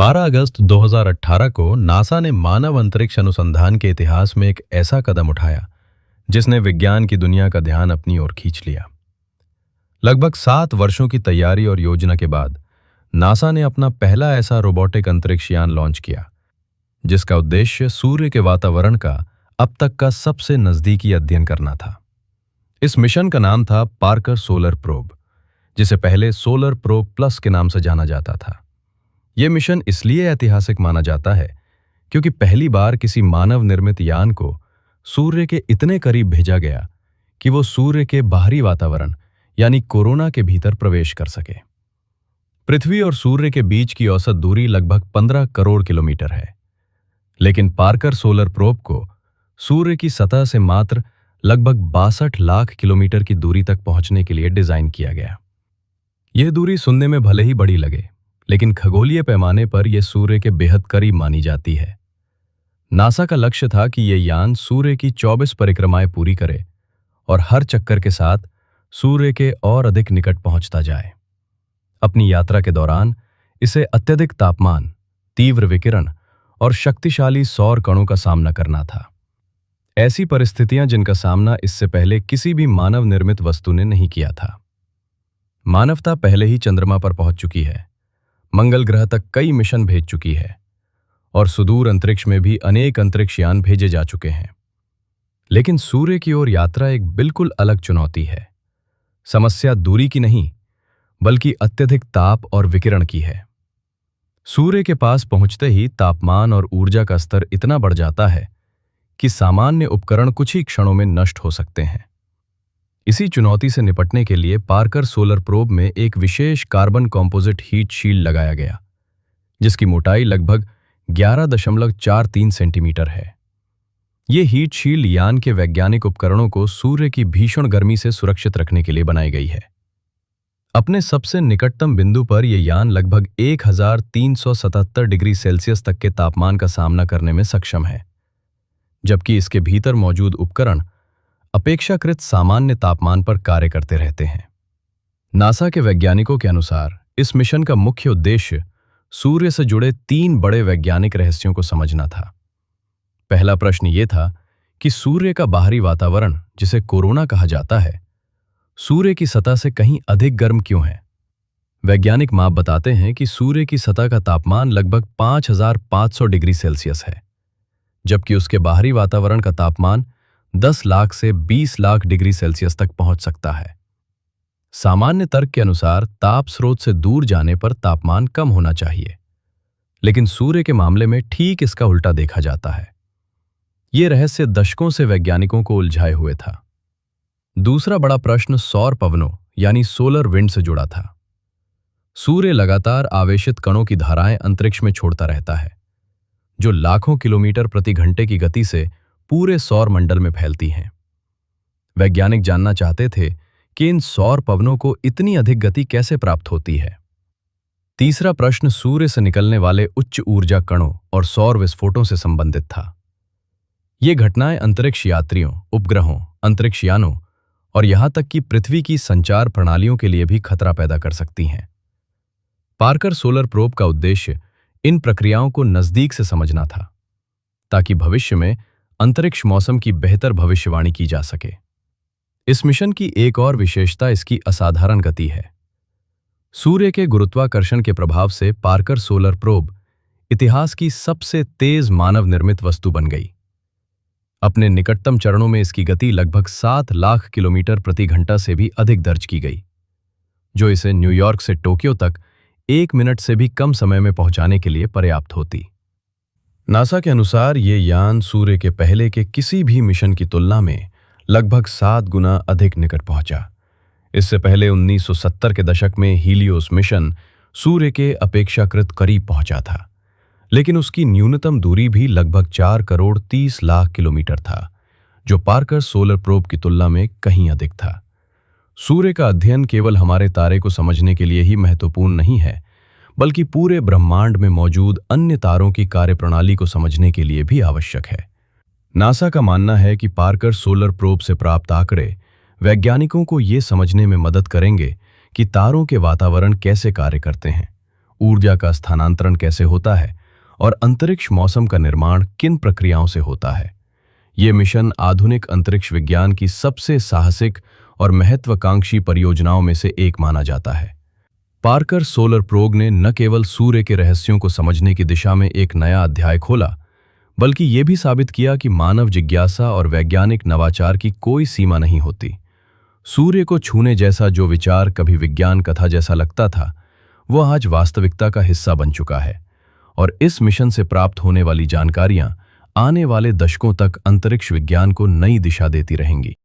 12 अगस्त 2018 को नासा ने मानव अंतरिक्ष अनुसंधान के इतिहास में एक ऐसा कदम उठाया जिसने विज्ञान की दुनिया का ध्यान अपनी ओर खींच लिया। लगभग 7 वर्षों की तैयारी और योजना के बाद नासा ने अपना पहला ऐसा रोबोटिक अंतरिक्ष यान लॉन्च किया जिसका उद्देश्य सूर्य के वातावरण का अब तक का सबसे नजदीकी अध्ययन करना था। इस मिशन का नाम था पार्कर सोलर प्रोब, जिसे पहले सोलर प्रोब प्लस के नाम से जाना जाता था। यह मिशन इसलिए ऐतिहासिक माना जाता है क्योंकि पहली बार किसी मानव निर्मित यान को सूर्य के इतने करीब भेजा गया कि वो सूर्य के बाहरी वातावरण यानी कोरोना के भीतर प्रवेश कर सके। पृथ्वी और सूर्य के बीच की औसत दूरी लगभग 15 करोड़ किलोमीटर है, लेकिन पार्कर सोलर प्रोब को सूर्य की सतह से मात्र लगभग 62 लाख किलोमीटर की दूरी तक पहुंचने के लिए डिजाइन किया गया। यह दूरी सुनने में भले ही बड़ी लगे, लेकिन खगोलीय पैमाने पर यह सूर्य के बेहद करीब मानी जाती है। नासा का लक्ष्य था कि यह यान सूर्य की 24 परिक्रमाएं पूरी करे और हर चक्कर के साथ सूर्य के और अधिक निकट पहुंचता जाए। अपनी यात्रा के दौरान इसे अत्यधिक तापमान, तीव्र विकिरण और शक्तिशाली सौर कणों का सामना करना था। ऐसी परिस्थितियां जिनका सामना इससे पहले किसी भी मानव निर्मित वस्तु ने नहीं किया था। मानवता पहले ही चंद्रमा पर पहुंच चुकी है, मंगल ग्रह तक कई मिशन भेज चुकी है और सुदूर अंतरिक्ष में भी अनेक अंतरिक्ष यान भेजे जा चुके हैं। लेकिन सूर्य की ओर यात्रा एक बिल्कुल अलग चुनौती है। समस्या दूरी की नहीं, बल्कि अत्यधिक ताप और विकिरण की है। सूर्य के पास पहुंचते ही तापमान और ऊर्जा का स्तर इतना बढ़ जाता है कि सामान्य उपकरण कुछ ही क्षणों में नष्ट हो सकते हैं। इसी चुनौती से निपटने के लिए पार्कर सोलर प्रोब में एक विशेष कार्बन कंपोजिट हीट शील्ड लगाया गया, जिसकी मोटाई लगभग 11.43 सेंटीमीटर है। ये हीट शील्ड यान के वैज्ञानिक उपकरणों को सूर्य की भीषण गर्मी से सुरक्षित रखने के लिए बनाई गई है। अपने सबसे निकटतम बिंदु पर यह यान लगभग 1377 डिग्री सेल्सियस तक के तापमान का सामना करने में सक्षम है, जबकि इसके भीतर मौजूद उपकरण अपेक्षाकृत सामान्य तापमान पर कार्य करते रहते हैं। नासा के वैज्ञानिकों के अनुसार इस मिशन का मुख्य उद्देश्य सूर्य से जुड़े 3 बड़े वैज्ञानिक रहस्यों को समझना था। पहला प्रश्न ये था कि सूर्य का बाहरी वातावरण, जिसे कोरोना कहा जाता है, सूर्य की सतह से कहीं अधिक गर्म क्यों है। वैज्ञानिक माप बताते हैं कि सूर्य की सतह का तापमान लगभग 5500 डिग्री सेल्सियस है, जबकि उसके बाहरी वातावरण का तापमान 10 लाख से 20 लाख डिग्री सेल्सियस तक पहुंच सकता है। सामान्य तर्क के अनुसार ताप स्रोत से दूर जाने पर तापमान कम होना चाहिए, लेकिन सूर्य के मामले में ठीक इसका उल्टा देखा जाता है। यह रहस्य दशकों से वैज्ञानिकों को उलझाए हुए था। दूसरा बड़ा प्रश्न सौर पवनों यानी सोलर विंड से जुड़ा था। सूर्य लगातार आवेशित कणों की धाराएं अंतरिक्ष में छोड़ता रहता है, जो लाखों किलोमीटर प्रति घंटे की गति से पूरे सौर मंडल में फैलती हैं। वैज्ञानिक जानना चाहते थे कि इन सौर पवनों को इतनी अधिक गति कैसे प्राप्त होती है। तीसरा प्रश्न सूर्य से निकलने वाले उच्च ऊर्जा कणों और सौर विस्फोटों से संबंधित था। ये घटनाएं अंतरिक्ष यात्रियों, उपग्रहों, अंतरिक्ष यानों और यहां तक कि पृथ्वी की संचार प्रणालियों के लिए भी खतरा पैदा कर सकती हैं। पार्कर सोलर प्रोब का उद्देश्य इन प्रक्रियाओं को नजदीक से समझना था, ताकि भविष्य में अंतरिक्ष मौसम की बेहतर भविष्यवाणी की जा सके। इस मिशन की एक और विशेषता इसकी असाधारण गति है। सूर्य के गुरुत्वाकर्षण के प्रभाव से पार्कर सोलर प्रोब इतिहास की सबसे तेज मानव निर्मित वस्तु बन गई। अपने निकटतम चरणों में इसकी गति लगभग 7 लाख किलोमीटर प्रति घंटा से भी अधिक दर्ज की गई, जो इसे न्यूयॉर्क से टोक्यो तक 1 मिनट से भी कम समय में पहुंचाने के लिए पर्याप्त होती। नासा के अनुसार ये यान सूर्य के पहले के किसी भी मिशन की तुलना में लगभग 7 गुना अधिक निकट पहुंचा। इससे पहले 1970 के दशक में हीलियोस मिशन सूर्य के अपेक्षाकृत करीब पहुंचा था, लेकिन उसकी न्यूनतम दूरी भी लगभग 4 करोड़ 30 लाख किलोमीटर था, जो पार्कर सोलर प्रोब की तुलना में कहीं अधिक था। सूर्य का अध्ययन केवल हमारे तारे को समझने के लिए ही महत्वपूर्ण नहीं है, बल्कि पूरे ब्रह्मांड में मौजूद अन्य तारों की कार्यप्रणाली को समझने के लिए भी आवश्यक है। नासा का मानना है कि पार्कर सोलर प्रोब से प्राप्त आंकड़े वैज्ञानिकों को ये समझने में मदद करेंगे कि तारों के वातावरण कैसे कार्य करते हैं ऊर्जा का स्थानांतरण कैसे होता है और अंतरिक्ष मौसम का निर्माण किन प्रक्रियाओं से होता है। ये मिशन आधुनिक अंतरिक्ष विज्ञान की सबसे साहसिक और महत्वाकांक्षी परियोजनाओं में से एक माना जाता है। पार्कर सोलर प्रोब ने न केवल सूर्य के रहस्यों को समझने की दिशा में एक नया अध्याय खोला, बल्कि ये भी साबित किया कि मानव जिज्ञासा और वैज्ञानिक नवाचार की कोई सीमा नहीं होती। सूर्य को छूने जैसा जो विचार कभी विज्ञान कथा जैसा लगता था, वो आज वास्तविकता का हिस्सा बन चुका है और इस मिशन से प्राप्त होने वाली जानकारियां आने वाले दशकों तक अंतरिक्ष विज्ञान को नई दिशा देती रहेंगी।